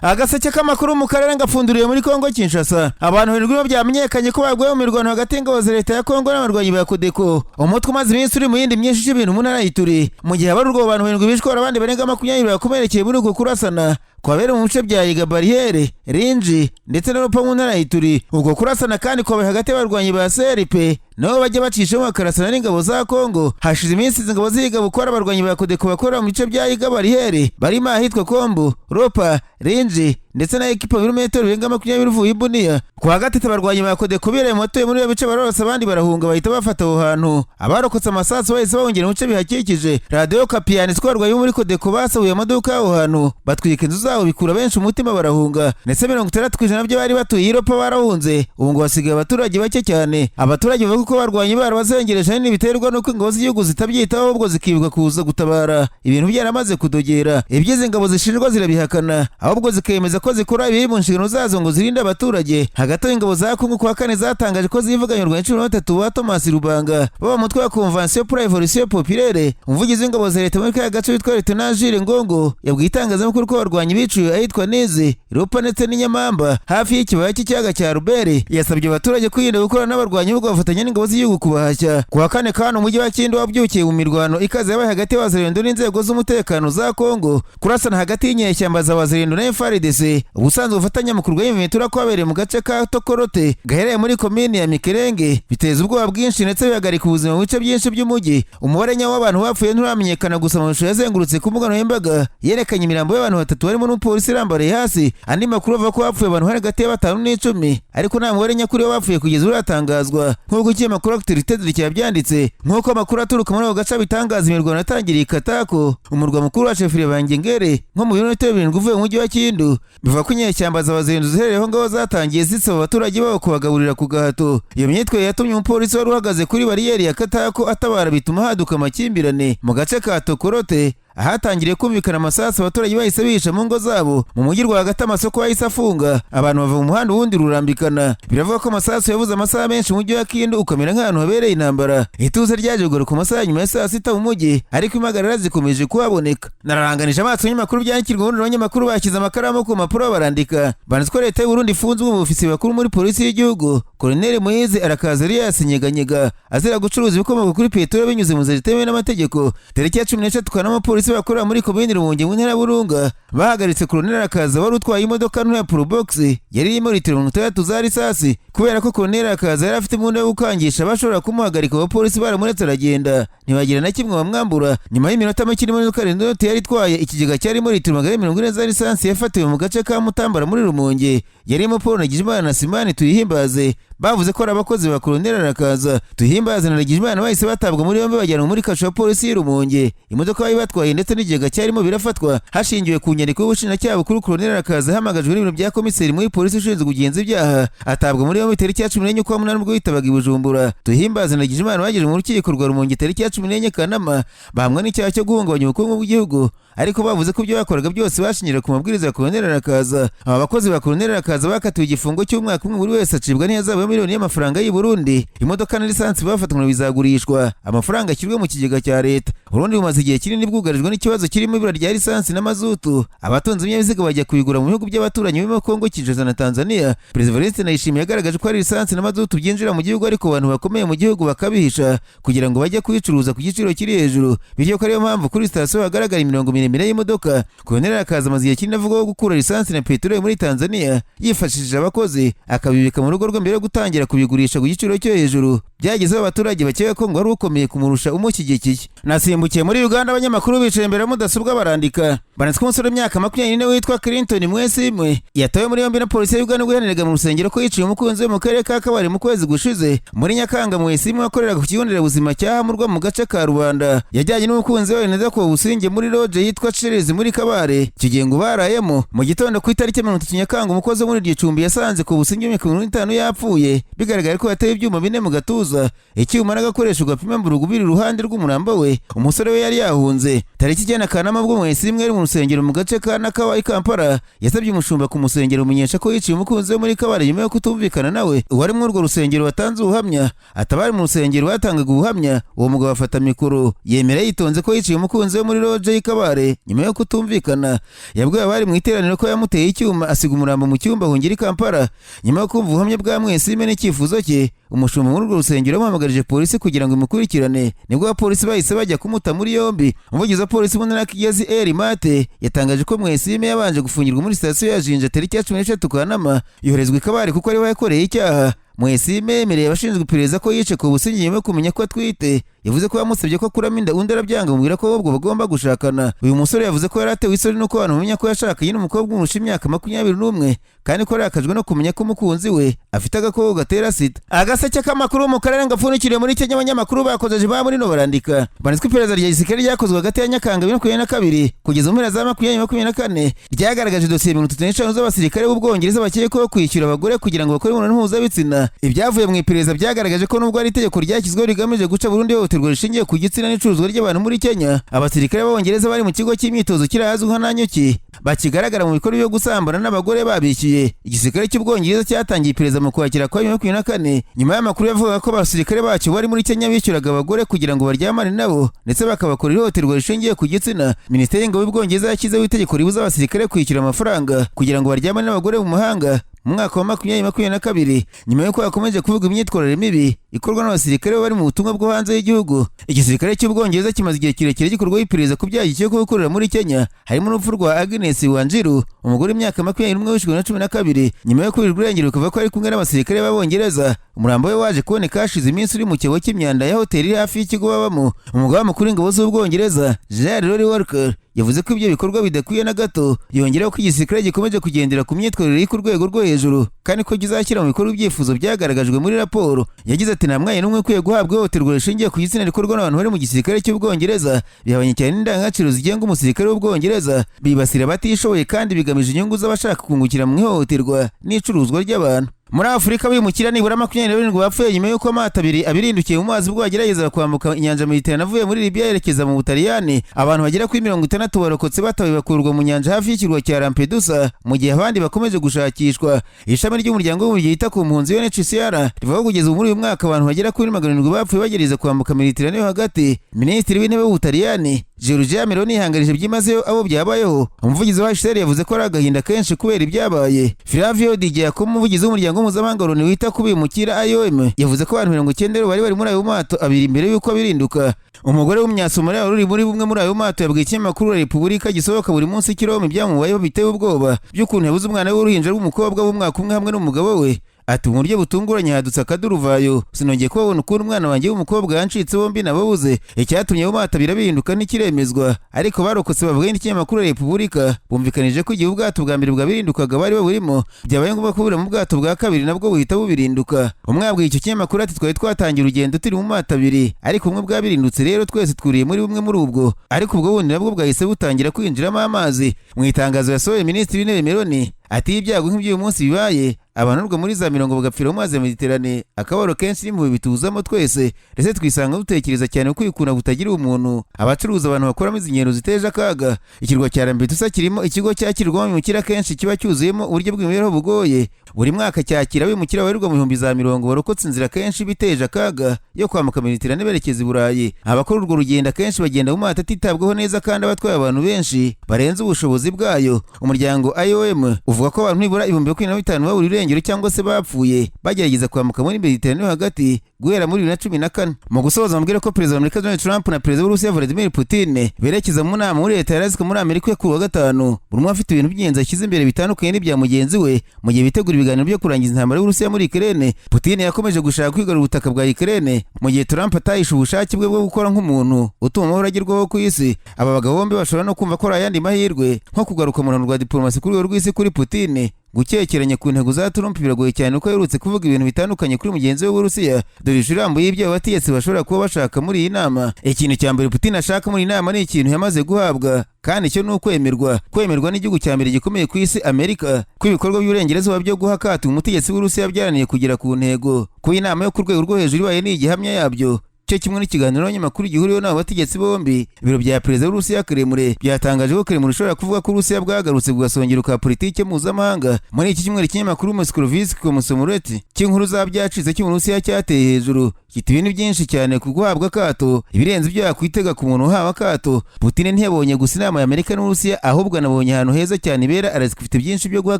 Agaseke k'amakuru mu karere ngapfunduriye muri Kongo Kinshasa. Abantu 7 byamenyekanye ko baguye mu mirwano hagati y'ingabo za leta ya Kongo n'abarwanyi ba Kodeko. Umutwe umaze iminsi uri mu yindi myinshi y'ibintu mu ntara y'Ituri. Mu gihe abarurwo abantu 7 bishwe abandi barenga 20 bakomerekeye muri uko kurasana kwabera mu bice bya Iga Barriere, Rinji ndetse n'Urupa mu ntara y'Ituri. Ubwo kurasana kandi kwabaye hagati y'abarwanyi ba CRP nabo bajya bacishamo bakarasana n'ingabo za Kongo. Hashize iminsi ingabo ziga gukora abarwanyi ba Kodeko bakora mu bice bya Iga Barriere barimo ahitwa Kombo, Ropa, Rinji ndetse na ekipa ibirometero birenga 20 bivuye i Bunia. Kwa gatatu abarwanyi ba Kodeko bireye moto muri bice bararasa abandi barahunga bahita bafata aho hantu. Abarokotse amasasu bahise bahongera mu bice bihakikije. Radio Kapiani twarwaye muri Kodeko basahuye amaduka aho hantu batwika inzu zabo bikura benshi umutima barahunga. Ndetse 60% byo bari batuye Europa barahunze. Ubu ngo basigaye abaturage bake cyane. Abaturage bavuga ko barwanyi barabazengereje n'ibiterwa nuko ingabo z'igihugu zitabyitaho ubwo zikibwa kuza gutabara. Ibintu byaramaze kudogera. Ibyize ingabo zishinjwa zirabihakana ahubwo zikemeza ko zikora ibiri mu nshingano zazo ngo zirinde abaturage. Hagati y'ingabo za Kongo kwa kane zatangaje ko zivuganyurwa 13 wa Thomas Rubanga baba mutwe wa Convention pour la Révolution Populaire. Umuvugizi w'ingabo za leta muri ka gace witwa Lieutenant Jules Ngongo yabwiye itangazamakuru ko abarwanyi biciwe ahitwa Neze, Ropa ndetse n'Inyamamba hafi y'ikibaya cy'ikiyaga cya Rubere. Yasabye abaturage kwirinda gukora n'abarwanyi ubwo bafatanya n'ingabo z'igihugu kubahashya. Kwa kane kandi umujyi wa Kindu wabyukiye mu mirwano ikaze yabaye hagati y'abazalendo n'inzego z'umutekano za Kongo. Kurasana hagati y'inyeshyamba za bazalendo na FARDC ubusanzwe ufatanya mu kurwanya imitura kwabereye mu gace ka Tokorote gahereye muri komini ya Mikerenge biteza ubwoba bwinshi ndetse bihagarika ubuzima mu bice byinshi by'umujyi. Umubare nyawo w'abantu bapfuye nturamenyekana gusa amashusho yazengurutse ku mbuga nkoranyambaga yerekanye imirambo y'abantu 3 barimo n'umupolisi irambariye hasi. Andi makuru avuga ko bapfuye abantu hari hagati ya 5 n'10 ariko nta mubare nyakuri w'abapfuye kugeza uratangazwa nk'uko ikinyamakuru Actualité cyabyanditse. Nk'uko amakuru aturuka muri ako gace bitangaza imirwano yatangiriye Katako umurwa mukuru wa Chefri Bangengere nko mu birometero 7 uvuye mu mujyi wa Kindu. Bivuga ko inyeshyamba z'abazendu zihereyeho ngaho zatangiye zisaba abaturage babo kubagaburira ku gahato. Iyo myitwe yatumye umupolisi wari uhagaze kuri bariyeri ya Katako atabara bituma haduka amakimbirane mu gace ka Tokorote. Ahatangiriye kumvikana amasasu abaturage bahise bihisha mu ngo zabo. Mu mujyi rwagati amasoko yahise afunga abantu bava mu muhanda wundi rurambikana. Biravuga ko amasasu yavuze amasaha menshi mu mujyi wa Kindu ukamera nk'ahantu habereye intambara. Ituze ryaje kugaruka amasaha nyuma ya saa 6 mu mujyi ariko impagarara zikomeje kuhaboneka. Nararanganije amaso y'amakuru byandikirwa n'abanyamakuru bakiza amakaramu ku mapuro barandika. Banditswe leta y'u Burundi ifunzwe mu ofisi bakuru muri polisi y'igihugu. Colonel Moise Arakaza Elias Nyeganyega azira gucuruza ibikomoka kuri petrol binyuze mu nzira zitemewe n'amategeko. Tariki ya 13 kanama polisi bakorera muri komini Rumonge mu ntara Burunga bahagaritse Colonel Arakaza wari utwaye imodoka nto ya Probox yari irimo litiro 30 za risasi kubera ko Colonel Arakaza yari afite imbunda yo gukangisha bashobora kumuhagarika. Abapolisi baramuretse aragenda ntibagira na kimwe bamwambura. Nyuma y'iminota make imodoka ndoto yari itwaye ikigega cyarimo litiro 140 za lisansi yafatiwe mu gace ka Mutambara muri Rumonge yarimo Paul Nagijimana na Simani Tuyihimbaze. Bavuze ko abakozi ba Colonel Arakaza Tuyihimbaze na Nagijimana bahise batabwa muri yombi bajyanwa muri kasho ya polisi y'Rumonge. Imodoka bari batwaye ndetse n'ikigega cyarimo birafatwa hashingiwe ku nyandiko y'ubushinjacyaha bukuru. Colonel Arakaza hamagajwe n'ibiro bya komiseri muri polisi ushinzwe kugenza ibyaha atabwa muri yombi tariki ya 14 kwa munani ubwo yitabaga i Bujumbura. Tuyihimbaze na Nagijimana bageje mu rukiko rwa Rumonge tariki ya 14 Kanama bahamwa n'icyaha cyo guhungabanya ubukungu bw'igihugu ariko bavuze ko ibyo bakoraga byose bashingira ku mabwiriza ya Colonel Arakaza. Aba bakozi ba Colonel Arakaza bakatiwe igifungo cy'umwaka umwe buri wese acibwa n'ihazabu miliyoni y'amafaranga y'u Burundi. Imodoka na lisansi bafatanywe bizagurishwa amafaranga ashyirwe mu kigega cya leta. Burundi bumaze igihe kinini bwugarijwe n'ikibazo kirimo ibura rya lisansi n'amazutu. Abatunze ibinyabiziga bajya kubigura mu bihugu by'abaturanyi birimo Kongo, Kinshasa na Tanzania. Perezida Evariste Ndayishimiye yagaragaje ko ari lisansi n'amazutu byinjira mu gihugu ariko abantu bakomeye mu gihugu bakabihisha kugira ngo bajye kubicuruza ku giciro kiri hejuru. Bityo ko ariyo mpamvu kuri sitasiyo hagaragara imirongo miremire y'imodoka. Colonel Arakaza amaze igihe kinini avuga ko gukura lisansi na peteroli muri Tanzania yifashishije abakozi akabibika mu rugo rwe mbere yo gutangira kubigurisha ku giciro cyo hejuru. Byagezeho abaturage bakeka ko ngo ari ukomeye kumurusha umushyigikiye. Nasimbukiye muri Uganda abanyamakuru bicaye imbere ya mudasobwa barandika. Banditswe umusore w'imyaka 24 witwa Clinton Mwesimwe yatawe muri yombi na polisi ya Uganda guhanirega mu rusengero ko yiciye umukunzi we mu karere ka Kabare mu kwezi gushize. Muri Nyakanga Mwesimwe wakoreraga ku kigo nderabuzima cya Hamurwa mu gace ka Rubanda yajyanye n'umukunzi we neza ko Businge muri lodge yitwa Cheres muri Kabare. Kigengo barayemo mu gitondo ku itariki 30 Nyakanga umukozi muri iryo cumbi yasanze ko Businge w'imyaka 25 yapfuye bigaragara ko yateye ibyuma bine mu gatuza. gatuza icyuma n'agakoresho gapima mburugu biri iruhande rw'umurambo we. Umusore we yari yahunze. Tariki 9 Kanama bwo mwese rimwe mu rusengero mu gace ka Nakawa i Kampala yasabye umushumba ku musengero umenyesha ko yiciye umukunzi we muri Kabale nyuma yo kutumvikana nawe. Uwari muri urwo rusengero watanze ubuhamya atabari mu rusengero batangaga ubuhamya. Uwo mugabo afata mikoro yemera yitonze ko yiciye umukunzi we muri Roje i Kabale nyuma yo kutumvikana. Yabwiye abari mu iteraniro ko yamuteye icyuma asiga umurambo mu cyumba ahungira i Kampala. Nyuma yo kumva ubuhamya bwa mwese n'icyifuzo cye, umushumba muri urwo rusengero yamuhamagarije polisi kugira ngo imukurikirane. Nibwo abapolisi bahise bajya kumuta muri yombi. Umuvugizi wa polisi mu ntara ya Kigezi Eri Mate yatangaje ko Mwesime yabanje gufungirwa muri sitasiyo ya Jinja tariki ya 13 Kanama yoherezwa i Kabale kuko ari we yakoreye icyaha. Mwesime yemereye abashinzwe iperereza ko yice ku busingi nyuma yo kumenya ko atwite. Yavuze ko yamusabye ko akuramo inda undi arabyanga amubwira ko ahubwo bagomba gushakana. Uyu musore yavuze ko yari atewe isoni nuko abantu bamenya ko yashakanye n'umukobwa umurusha imyaka 21 kandi ko yarakajwe no kumenya ko umukunzi we afite agakoko gatera sida. Agaseke k'amakuru mu karere ngapfunikiriye muri Kenya abanyamakuru bakojeje ba muri no barandika. Banitswe iperereza rya gisirikare ryakozwe hagati ya Nyakanga 2022 kugeza mu mpera za 2024 ryagaragaje dosiye 35 z'abasirikare b'Ubwongereza bakekwaho kwishyura abagore kugira ngo bakore imibonano mpuzabitsina. Ibyavuye mu iperereza byagaragaje ko nubwo ari itegeko ryashyizweho rigamije guca burundu ihohoterwa rishingiye ku gitsina n'icuruzwa ry'abantu muri Kenya, abasirikare b'Abongereza bari mu kigo cy'imyitozo kirazwi nka Nanyuki bakigaragara mu bikorwa byo gusambana n'abagore babishyuye. Igisirikare cy'Ubwongereza cyatangiye iperereza mu Kwakira kwa 2024 nyuma y'amakuru yavugaga ko abasirikare bacyo bari muri Kenya bishyuraga abagore kugira ngo baryamane nabo ndetse bakabakorera ihohoterwa rishingiye ku gitsina. Minisiteri y'Ingabo y'Ubwongereza yashyizeho itegeko ribuza abasirikare kwishyura amafaranga kugira ngo baryamane n'abagore mu mahanga mu mwaka wa 2022 nyuma y'uko yakomeje kuvuga imyitwarire mibi ikorwa n'abasirikare bari mu butumwa bwo hanze y'igihugu. Igisirikare cy'Ubwongereza kimaze igihe kirekire gikorwaho iperereza ku byaha cyo gukorera muri Kenya, harimo urupfu rwa Agnes Wanjiru, umugore w'imyaka 21 wishwe na 12 nyuma yo kubirirwa irengero bikavuga ko ari kumwe n'abasirikare b'Abongereza. Umurambo we waje kuboneka hashize iminsi uri mu cyobo cy'imyanda ya hoteli iri hafi y'ikigo babamo. Umugaba mukuru w'ingabo z'Ubwongereza General Rory Walker yavuze ko ibyo bikorwa bidakwiye na gato, yongeraho ko igisirikare gikomeje kugendera ku myitwarire iri ku rwego rwo hejuru kandi ko kizashyira mu bikorwa ibyifuzo byagaragajwe muri raporo. Yagize ati nta mwanya n'umwe ukwiye guhabwa ihohoterwa rishingiye ku gitsina rikorwa n'abantu bari mu gisirikare cy'Ubwongereza. Bihabanye cyane n'indangagaciro zigenga umusirikare w'Ubwongereza, bibasira abatishoboye kandi bigamije inyungu z'abashaka kungukira mu ihohoterwa n'icuruzwa ry'abantu. Muri Afurika bimukira nibura 27 bapfuye nyuma y'uko amato abirindukiye mu mazi ubwo agerageza kwambuka inyanja Mediterane avuye muri Libya yerekeza mu Butaliyani. Abantu bagera kuri 60 barokotse batawe bakurwa mu nyanja hafi y'ikirwa cya Lampedusa mu gihe abandi bakomeje gushakishwa. Ishami ry'umuryango w'umuryango yita ku mpunzi UNHCR rivuga ko kugeza muri uyu mwaka abantu bagera kuri 700 bapfuye bagerageza kwambuka Mediterane yo hagati. Minisitiri w'intebe w'Ubutaliyani Giorgia Meloni yihangarije byimazeyo abo byabayeho. Umuvugizi wa HCR yavuze ko ari agahinda kenshi kubera ibyabaye. Flavio Di Giacomo, umuvugizi w'umuryango mpuzamahanga Loni wita ku bimukira IOM, yavuze ko abantu 90 bari muri ayo mato abiri imbere y'uko birinduka. Umugore w'Umunyasomaliya uri muri bumwe muri ayo mato yabwiye ikinyamakuru la Repubulika gisohoka buri munsi kirome byamubayeho biteye ubwoba by'ukuntu yabuze umwana w'uruhinja rw'umukobwa w'umwaka umwe hamwe n'umugabo we. Ati mu buryo butunguranye hadutse akaduruvayo, sinongeye kubabona ukuntu umwana wanjye w'umukobwa yancitse bombi nababuze. Icyatumye ubumata birabihinduka ntikiremezwa, ariko barokotse bavuga n'ikinyamakuru la Repubulika bumvikanije ko igihe ubwato bwa mbere bwabirindukaga bari baburimo byabaye ngombwa kubura mu bwato bwa kabiri nabwo buhita bubirinduka. Umwe yabwiye icyo kinyamakuru ati twari twatangiye urugendo turi mu mato abiri ariko umwe bwabirindutse, rero twese twuriye muri bumwe muri ubwo, ariko ubwo bundi nabwo bwahise butangira kwinjiramo amazi. Mu itangazo yasohoye Minisitiri w'Intebe Meloni ati ibyago nk'iby'uyu munsi bibaye abantu rwo muri za 40 bagapfira mu mazi ya Mediterane, akabaro kenshi mu bituzamo twese ndetse twisanga dutekereza cyane kwikuna butagira umuntu. Abacuruza abantu bakoramo izi ngendo ziteje akaga. Ikirwa cya Lampedusa kirimo ikigo cyakirwamo bimukira kenshi kiba cyuzuyemo uburyo bw'imibereho bugoye. Buri mwaka cyakira bimukira barirwa mu 10,000 barokotse inzira kenshi biteje akaga yo kwambuka Mediterane berekeza i Burayi. Abakora urwo rugendo kenshi bagenda mu mato atitabwaho neza kandi abatwaye abantu benshi barenze ubushobozi bwayo. Umuryango IOM uvuga ko abantu nibura 25,000 baburi irengero cyangwa se bapfuye bagerageza kwambuka muri Mediterane yo hagati guhera muri 2014. Mu gusoza mubwire ko Perezida wa Amerika Donald Trump na Perezida w'Urusiya Vladimir Putin berekeza mu nama muri leta yarazwe muri Amerika ku wa gatanu. Buri umwe afite ibintu by'ingenzi ashyize imbere bitandukanye n'ibya mugenzi we mu gihe bitegura ibiganiro byo kurangiza intambara y'Urusiya muri Ukraine. Putin yakomeje gushaka kwigarura ubutaka bwa Ukraine mu gihe Trump atahisha ubushake bwe bwo gukora nk'umuntu utuma amahoro agerwaho ku isi. Aba bagabo bombi bashobora no kumva ko ari ayandi mahirwe nko kugaruka mu rwanda rwa diplomasi kuri rw'isi kuri Putin gukekeranya ku ntego za Trump biragoye cyane uko aherutse kuvuga ibintu bitandukanye kuri mugenzi we w'Uburusiya. Dore ishusho irambuye y'ibyo abategetsi bashobora kuba bashaka muri iyi nama. Ikintu cya mbere Putin ashaka muri iyi nama ni ikintu yamaze guhabwa, kandi cyo ni ukwemerwa n'igihugu cya mbere gikomeye ku isi, Amerika, ko ibikorwa by'uburengerazuba byo guha akato umutegetsi w'Uburusiya byaraniye kugera ku ntego. Ku inama yo ku rwego rwo hejuru ibaye ni igihamya yabyo. Cyo kimwe n'ikiganiro n'abanyamakuru gihuriyeho n'abo bategetsi bombi, ibiro bya perezida w'Uburusiya Kremlin byatangaje ko Kremlin ishobora kuvuga ko Uburusiya bwagarutse bugasongera ka politike mpuzamahanga. Muri iki cyumweru ikinyamakuru Moskrovsky Komsomolets cy'inkuru za byacitse cy'Uburusiya cyateye hejuru kiti ibintu byinshi cyane ku guhabwa akato, ibirenze ibyo yakwitega ku muntu uhawe akato. Putin ntiyabonye gusa inama ya Amerika n'Uburusiya, ahubwo anabonye ahantu heza cyane ibera. Arazi ifite byinshi byo guha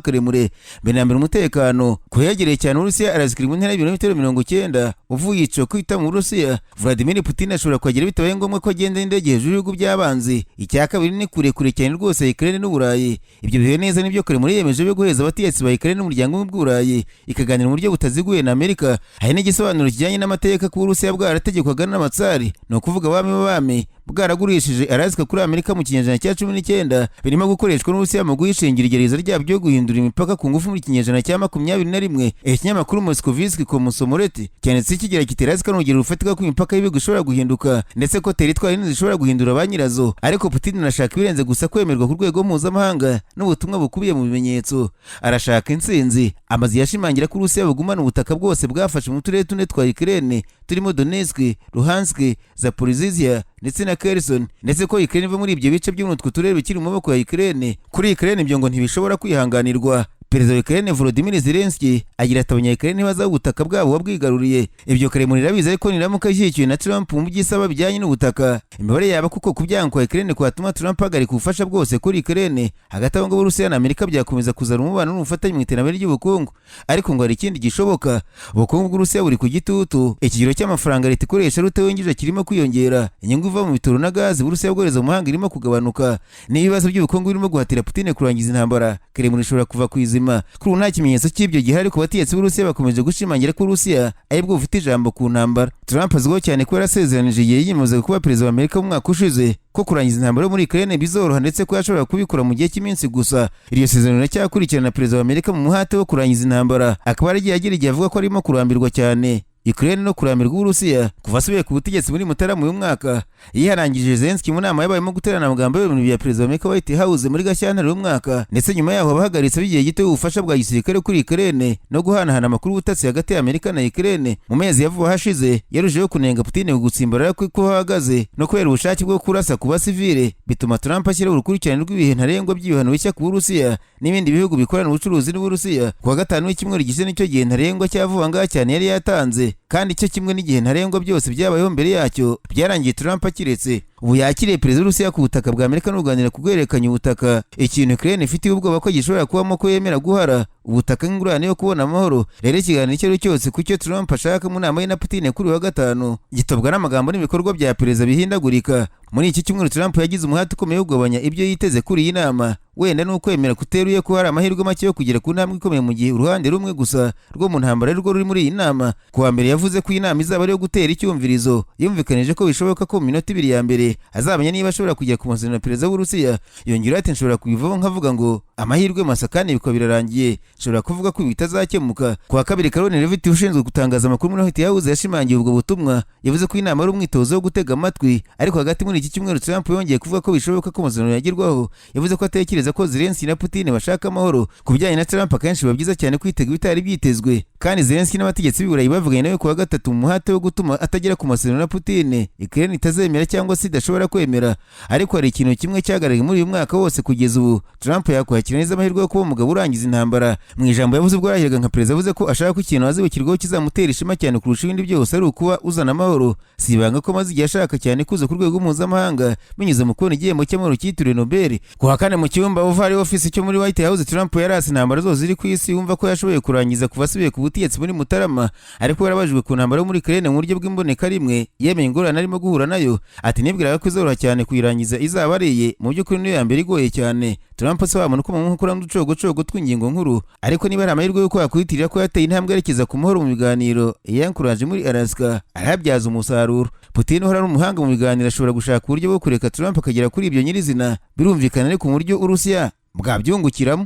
Kremlin. Mbere na mbere umutekano, kuhegereye cyane Uburusiya. Arazi kiri mu ntera y'ibirometero 90 uvuye ico kwita mu Burusiya. Vladimir Putin ashobora kwagera bitabaye ngombwa ko agenda n'indege hejuru y'ibihugu by'abanzi. Icya kabiri ni kure cyane rwose Ukraine n'Uburayi. Ibyo bihe neza nibyo Kremlin yemeje byo guheza abategetsi ba Ukraine n'umuryango w'Uburayi, ikaganira mu buryo butaziguye na Amerika. Hari n'igisobanuro kijyanye n'amateka ku Burusiya bwarategekwaga n'amatsari, no kuvuga abami bwaragurishije Alaska kuri Amerika mu kinyejana cya 19, birimo gukoreshwa n'Uburusiya mu guhishingira igereza ryabyo guhindura imipaka ku ngufu mu kinyejana cya 21. Ikinyamakuru Moskrovsky Komsomolets cyanditse kigira kiti Alaska n'urugero rufatika ku imipaka y'ibihugu ishobora guhinduka, ndetse ko teritwari nini zishobora guhindura ba nyirazo. Ariko Putin arashaka ibirenze gusa kwemerwa ku rwego mpuzamahanga n'ubutumwa bukubiye mu bimenyetso. Arashaka intsinzi. Amazi yashimangira ko Uburusiya bugumana ubutaka bwose bwafashe mu turere tune twa Ukraine turimo Donetsk, Luhansk, Zaporizhia ndetse na Kherson, ndetse ko Ukraine iva muri ibyo bice by'umutwe turere bikiri mu maboko ya Ukraine. Kuri Ukraine ibyo ngo ntibishobora kwihanganirwa. Perezida wa Ukraine Volodymyr Zelensky agira ati abanya-Ukraine ntibazaho ubutaka bwabo wabwigaruriye. Ibyo Kremlin irabizi, ariko niramuka ishyigikiwe na Trump mu by'isaba bijyanye n'ubutaka, imibare yaba kuko kubyanga kwa Ukraine kwatuma Trump ahagarika ubufasha bwose kuri Ukraine. Hagati aho ngo Uburusiya na Amerika byakomeza kuzana umubano n'ubufatanye mu iterambere ry'ubukungu. Ariko ngo hari ikindi gishoboka. Ubukungu bw'Uburusiya buri ku gitutu. Ikigero cy'amafaranga leta ikoresha rutewinjije kirimo kwiyongera. Inyungu iva mu bitoro na gazi Uburusiya bwohereza mu mahanga irimo kugabanuka. N'ibibazo by'ubukungu birimo guhatira Putin kurangiza intambara. Kremlin ishobora kuva ku izima. Kuri ubu nta kimenyetso cy'ibyo gihari, ku bategetsi b'Uburusiya bakomeje gushimangira ko Uburusiya ari bwo bufite ijambo ku ntambara. Trump azwiho cyane ko yarasezeranije igihe yiyemeza kuba perezida wa Amerika mu mwaka ushize ko kurangiza intambara muri Ukraine bizoroha, ndetse ko yashobora kubikora mu gihe cy'iminsi gusa. Iryo sezerano riracyakurikiranira perezida wa Amerika mu muhate wo kurangiza intambara. Akaba yaragiye agira igihe avuga ko arimo kurambirwa cyane Ukraine no kurambirwa Uburusiya kuva asubiye ku butegetsi muri Mutarama uyu mwaka. Yiharangije Zelensky mu nama yabayemo guterana amagambo y'ibintu bya perezida wa Amerika White House muri Gashyantare uyu mwaka, ndetse nyuma yaho abahagaritse bigiye gito ubufasha bwa gisirikare kuri Ukraine no guhanahana amakuru y'ubutasi hagati ya Amerika na Ukraine. Mu mezi yavuye hashize yarushijeho kunenga Putin gutsimbarara ko ahagaze no kubera ubushake bwo kurasa ku basivile, bituma Trump ashyiraho urukurikirane rw'ibihe ntarengwa by'ibihano bishya ku Burusiya n'ibindi bihugu bikorana ubucuruzi n'Uburusiya. Kuwa gatanu w'icyumweru gishize nicyo gihe ntarengwa cyavuga ngaha cyane yari yatanze, kandi cyo kimwe n'igihe ntarengwa byose byabayeho mbere yacyo byarangiye Trump akiretse. Ubu yakiriye perezida w'Uburusiya ku butaka bwa Amerika n'uganira ku bwerekanye ubutaka, ikintu Ukraine ifite ubwoba ko gishobora kubamo ko yemera guhara ubutaka nk'ingurane yo kubona amahoro. Rero ikiganiro icyo cyose ku cyo Trump ashaka mu nama ye na Putin kuri wa gatanu gitobwa n'amagambo n'ibikorwa bya perezida bihindagurika. Muri iki cyumweru Trump yagize umuhate ukomeye wo kugabanya ibyo yiteze kuri iyi nama, wenda n'ukwemera kuteruye ko hari amahirwe make yo kugera ku ntambwe ikomeye mu gihe uruhande rumwe gusa rwo mu ntambara rwo ruri muri iyi nama. Kuwa mbere yavuze ko iyi nama izaba ari yo gutera icyumvirizo. Yumvikanije ko bishoboka ko mu minota 2 ya mbere azamenya niba ashobora kujya ku masezerano na perezida w'Uburusiya. Yongera ati nshobora kubivaho nkavuga ngo amahirwe masa kandi bikaba birarangiye, nshobora kuvuga ko bitazakemuka. Kuwa kabiri Caroline Levitt ushinzwe gutangaza amakuru muri White House yashimangiye ubwo butumwa. Yavuze ko inama ari umwitozo wo gutega amatwi, ariko hagati muri iki cyumweru Trump yongeye kuvuga ko bishoboka ko amasezerano yagerwaho. Yavuze ko atekereza ko Zelensky na Putin bashaka amahoro. Ku bijyanye na Trump akenshi biba byiza cyane kwitega ibitari byitezwe, kandi Zelensky n'abategetsi b'Iburayi bavuganye nawe kuwa gatatu mu muhate wo gutuma atagera ku masezerano na Putin. Ukraine itazemera cyangwa se idashobora kwemera. Ariko hari ikintu kimwe cyagaragaye muri uyu mwaka wose kugeza ubu: Trump yakwakira neza amahirwe yo kuba umugabo urangiza intambara. Mu ijambo yavuze ubwo yarahiraga nka perezida, yavuze ko ashaka ko ikintu azibukirwaho kizamutera ishema cyane kurusha ibindi byose ari ukuba uzana amahoro. Si ibanga ko amaze igihe ashaka cyane kuza ku rwego mpuzamahanga binyuze mu kubona igihembo cy'amahoro cyitiriwe Nobel. Kuwa kane mu cyumba Oval Office cyo muri White House, Trump yarase intambara zose ziri ku isi yumva ko yashoboye kurangiza kuva asubiye ku butegetsi muri Mutarama, ariko yarabajijwe ku ntambara yo muri Ukraine mu buryo bw'imboneka rimwe yemeye ingorane arimo guhura nayo. Ati nibwiraga ko izoroha cyane kuyirangiza izaba ariye, mu by'ukuri niyo ya mbere igoye cyane. Trump asobanura ko mu nkokora n'uducogocogo tw'ingingo nkuru, ariko niba ari amahirwe yo yakwitirira ko yateye intambwe yerekeza ku mahoro mu biganiro yankuraje muri Alaska, arabyaza umusaruro. Putin uhora ari umuhanga mu biganiro ashobora gushaka uburyo bwo kureka Trump akagera kuri ibyo nyirizina. Birumvikana ariko mu buryo Urusiya bwabyungukiramo.